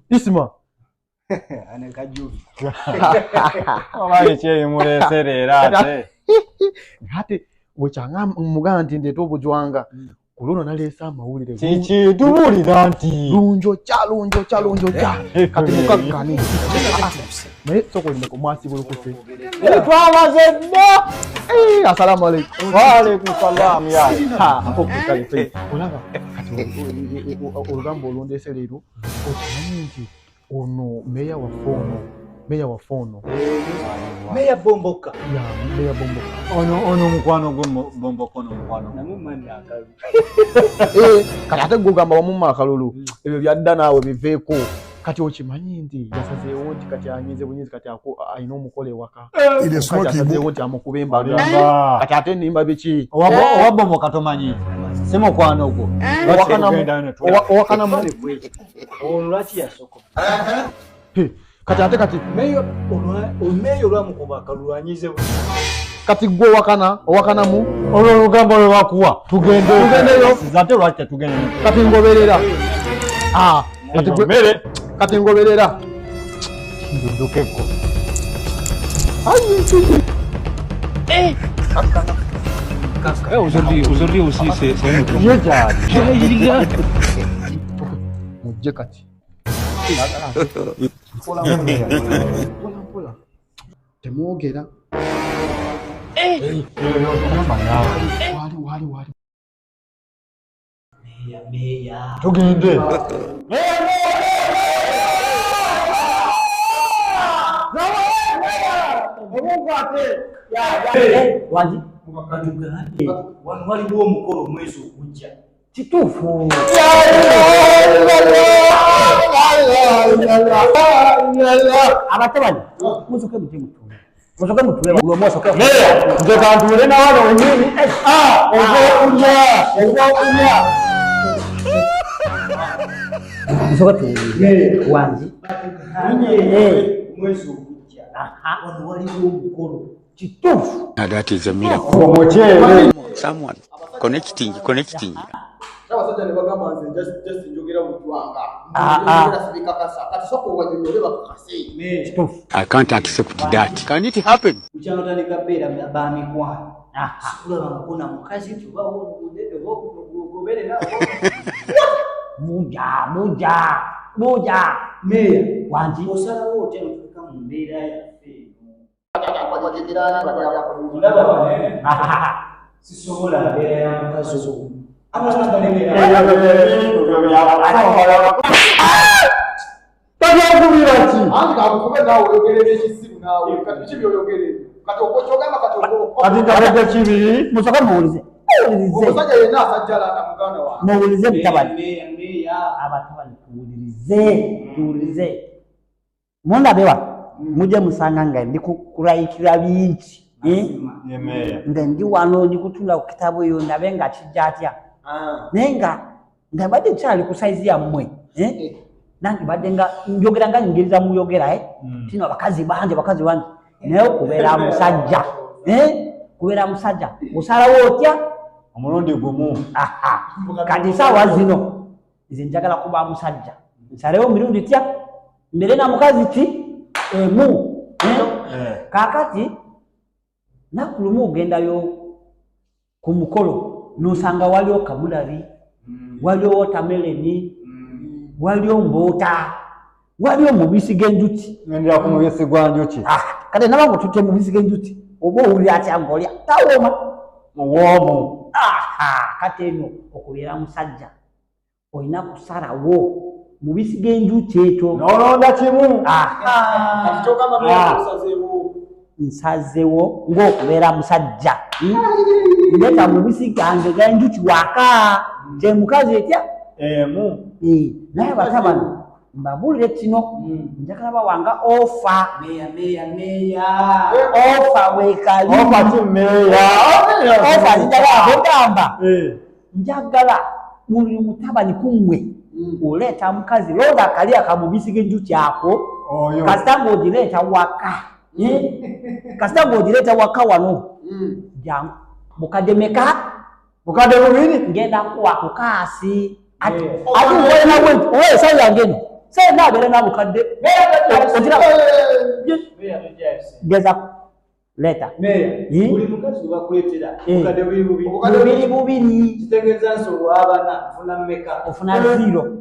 Isma. Anakajua. Obaye kye muleserera ate. Hati wechanga muganti ndeto bujwanga. Kulono nalesa amawulire. Chichi tubulira nti. Lunjo cha. Kati mukakani. Naye soko limeko mwasi bulukuse. Twabaze dda. Assalamu alaykum. Wa alaykum salaam ya. Hapo kukali pe. Olaba kati olugambo olondese leero okimanyi nti ono meya wa Fono. Meya Bomboka. Ya meya Bomboka. Ono mukwano Bomboka ono mukwano. Namumanya akalu. Kati ate gugamba wamumma akalulu. Ebyo byadda naawe biveeko. Kati okimanyi nti yasazeewo nti kati anyize bunyinzi kati ayina omukole waka. Ile smoky yasazeewo nti amukuba embaga. Kati ate nimba biki. Owa Bomboka tomanyi. Si mukwano gwo. Owakana mu. Olwaki yasoko. Kati Meyo olwamukuba akaluanyize. Kati gwe owakana mu. Olwo lugambo lwe wakuwa. Tugendeyo. Zate lwaki tugende. Kati ngoberera. Kati ngoberera. Ndukeko. Aujourd'hui aussi c'est Mujje kati. Pola. Temwogera. Wali. Meya. Tugende. Wanji wanu waliwo omukolo omwezi ogujja. Kituufu. Abatabani musoke mutule ulomosoke. Nze kantule na wano wenyini. Ozokunya. Musoke tule. Wanji. Mwezi ogujja. Wanu waliwo omukolo. Kituufu. That is a miracle. Someone connecting. Abasajja ne bagamba nze just njogera mu twanga. Sibika kasa. Kati soko wanyonyole bakakase. Kituufu. I can't accept that. Can it happen? Kuchano tandika bera bamikwano. Sikula bamukona mukazi tubawo ngudede goberera. Muja. Meya wanji osala wote ntuka mu mbera ya fe. Sisobola mbera ya mukazi oyo. Muwulize mutabani. Abatabani tuwulize. Mundabewa muje musanga nga ndi kulayikira bingi. Nga ndi wano ndi kutula ku kitabo yo ndabe nga kijja atya. Nenga ndabadde kyali ku size ya mmwe. Nange badde nga njogera nga ngiriza muyogera tino abakazi bange naye kubeera musajja. Kubeera musajja osalawo otya omulundi gumu. Kati saawa zino nze njagala kuba musajja nsalewo mirundi tya mbere na mukazi ti emu. Kakati nakulumu ogendayo ku mukolo nosanga waliwo kamulari, waliwo watermelon, waliwo mboota, waliwo mubisi g'enjuki. Ngendera ku mubisi gwa njuki. Kati nabango tutte mubisi g'enjuki oba owulira atya ng'olya tawooma muwoomu. Kati eno okubeera musajja olina kusalawo mubisi g'enjuki ekyo n'olonda kimu. Nsazeewo ng'okubeera musajja. Ndeta mubisi gange g'enjuki waka gye mukazi etya emu. Naye batabani mbabuulire kino njagala bawanga ofa. Meya. Ofa weekali. Ofa ti meya. Ofa njagala kugamba. Njagala buli mutabani kumwe oleeta mukazi londa akali akamubisi g'enjuki ako kasita ng'ogireeta waka. Kasita ng'ogireeta waka wano jangu mukadde meka? Mukadde bubiri. Ngenda kuwa ku kaasi. ati wewe sasa yangeni sasa na bere na mukadde geza leta buli mukazi bakuletera mukadde buli bubiri kitegeeza nso wabana ufuna mmeka ufuna 0